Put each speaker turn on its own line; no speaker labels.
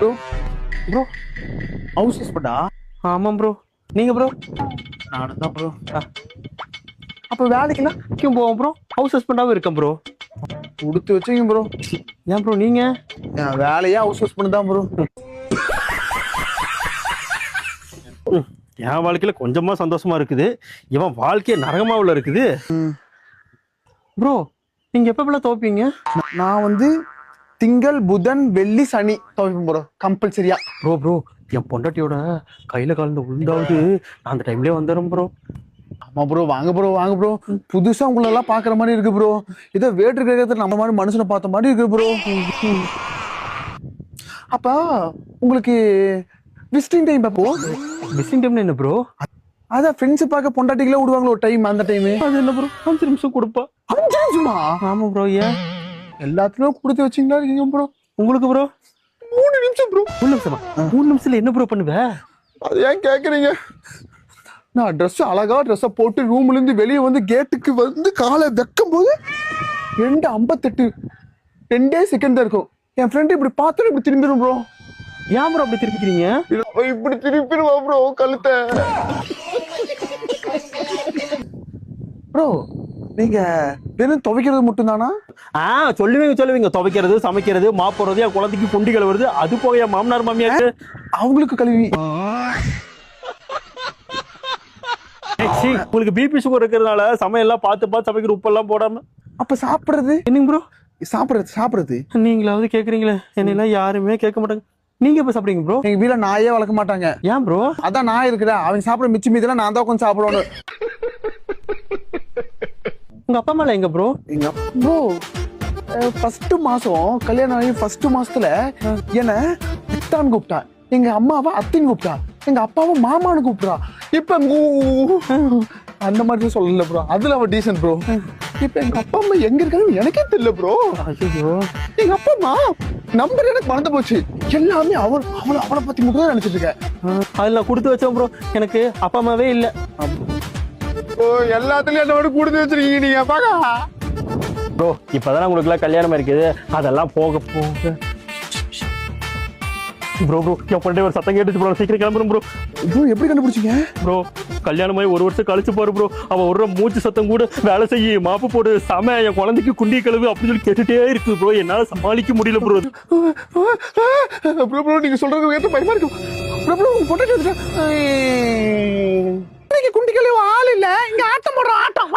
Bro bro house ஹஸ்பண்டா?
ஆமாம் bro. நீங்க bro?
நானும் தான் ப்ரோ.
அப்போ வேலைக்கெல்லாம் போவோம் ப்ரோ. ஹவுஸ் ஹஸ்பண்டாவும் இருக்கேன் ப்ரோ.
கொடுத்து வச்சுங்க ப்ரோ.
ஏன் ப்ரோ நீங்க?
என் வேலையே ஹவுஸ் ஹஸ்பண்ட் தான் ப்ரோ.
என் வாழ்க்கையில கொஞ்சமா சந்தோஷமா இருக்குது, இவன் வாழ்க்கைய நரகமாவுல இருக்குது. ப்ரோ நீங்க எப்ப துவைப்பீங்க?
நான் வந்து திங்கள் புதன் வெள்ளி சனி துவைப்பேன் ப்ரோ, கம்பல்சரியா.
ப்ரோ என் பொண்டாட்டியோட கையில கலந்து உண்டாவது நான் அந்த டைம்லயே வந்துடும் ப்ரோ.
ஆமா ப்ரோ, வாங்க ப்ரோ வாங்க ப்ரோ. புதுசா உங்களெல்லாம் பாக்குற மாதிரி இருக்கு ப்ரோ. ஏதோ வேற்று கிரகத்துல நம்ம மாதிரி மனுஷனை பார்த்த மாதிரி இருக்கு ப்ரோ. அப்ப உங்களுக்கு விசிட்டிங் டைம் அப்போ?
விசிட்டிங் டைம்ல என்ன ப்ரோ?
அதான் ஃப்ரெண்ட்ஸ் பார்க்க பொண்டாட்டிகளே விடுவாங்களோ ஒரு டைம், அந்த டைம்.
அது என்ன ப்ரோ 5 நிமிஷம் கொடுப்பா.
5 நிமிஷமா?
ஆமா ப்ரோ. ஏன்
எல்லாத்துலயும் கொடுத்து வச்சீங்களா இருக்கீங்க ப்ரோ?
உங்களுக்கு ப்ரோ
3 நிமிஷம் ப்ரோ.
3 நிமிஷமா? 3 நிமிஷத்துல என்ன ப்ரோ பண்ணுவ?
அது ஏன் கேக்குறீங்க? நான் அழகா ட்ரெஸ்ஸை போட்டு ரூம்ல இருந்து வெளியே வந்து கேட்டுக்கு வந்து காலை வைக்கும் போது 2:58 2 செகண்ட் தான் இருக்கும். என் ஃப்ரெண்ட் இப்படி பார்த்து இப்படி திரும்பிடும் ப்ரோ.
ஏன் ப்ரோ அப்படி திருப்பிக்கிறீங்க?
இப்படி திருப்பிடுவா ப்ரோ கழுத்தை. ப்ரோ நீங்க வெறும் துவைக்கிறது மட்டும் தானா?
சொல்லுவீங்க. துவைக்கிறது, சமைக்கிறது, மாப்புறது, என் குழந்தைக்கு குண்டி கழுவுறது, அது போக என் மாமனார் மாமியாரு
அவங்களுக்கு கழுவி.
உங்களுக்கு பிபி சுகர் இருக்கிறதுனால சமையல்லாம் பார்த்து சமைக்கிற உப்பெல்லாம் போடாம.
அப்ப சாப்பிடுறது
என்னங்க ப்ரோ?
சாப்பிடுறது
நீங்களாவது கேக்குறீங்களே, என்னெல்லாம் யாருமே கேட்க மாட்டாங்க. நீங்க எப்ப சாப்பிடுங்க ப்ரோ?
எங்க வீட்டுல நாயே வளர்க்க மாட்டாங்க.
ஏன் ப்ரோ?
அதான் நான் இருக்கிற அவங்க சாப்பிட மிச்சம் மீதெல்லாம் நான் தான் கொஞ்சம் சாப்பிடணும்.
உங்க அப்பா அம்மா எங்க ப்ரோ?
எங்க ப்ரோ ஃபர்ஸ்ட் மாசம் கல்யாணம் ஆகி ஃபர்ஸ்ட் மாசத்துல என்ன அத்தான்னு கூப்பிட்டா, எங்க அம்மாவை அத்தின்னு கூப்பிட்டா, எங்க அப்பாவை மாமான்னு கூப்பிட்டா. இப்ப அந்த மாதிரி சொல்லல ப்ரோ, அதுல அவ டீசன்ட் ப்ரோ. இப்ப எங்க அப்பா அம்மா எங்க இருக்காங்க எனக்கே தெரியல ப்ரோ.
ஐயோ,
எங்க அப்பா அம்மா நம்பர் எனக்கு மறந்து போச்சு. எல்லாமே அவளை பத்தி மட்டும் தான் நினைச்சிட்டு இருக்கேன்.
அதுல நான் கொடுத்து வச்சேன் ப்ரோ. எனக்கு அப்பா அம்மாவே இல்ல.
எல்லாத்துலயும் என்னோட கொடுத்து வச்சிருக்கீங்க நீங்க பாக்கா
ப்ரோ. இப்பதான் உங்களுக்கு எல்லாம் கல்யாணம் இருக்குது, அதெல்லாம் போக போக. ப்ரோ என் பொண்ணு ஒரு சத்தம் கேட்டுச்சு ப்ரோ, சீக்கிரம் கிளம்புறோம் ப்ரோ.
ப்ரோ எப்படி கண்டுபிடிச்சீங்க
ப்ரோ? கல்யாணமாயி 1 வருஷம் கழிச்சு பாரு ப்ரோ, அவ ஒரு மூச்சு சத்தம் கூட வேலை செய்ய, மாப்பு போடு, சம, என் குழந்தைக்கு குண்டி கழுவு அப்படின்னு சொல்லி கேட்டுட்டே இருக்கு ப்ரோ. என்னால சமாளிக்க முடியல ப்ரோ.
ப்ரோ நீங்க சொல்றது ஏத்த பயமா இருக்கு ப்ரோ. உங்க பொண்டாட்டி வந்துட்டா. குண்டி கழுவு ஆள் இல்ல, இங்க ஆட்டம் போடுற ஆட்டம்.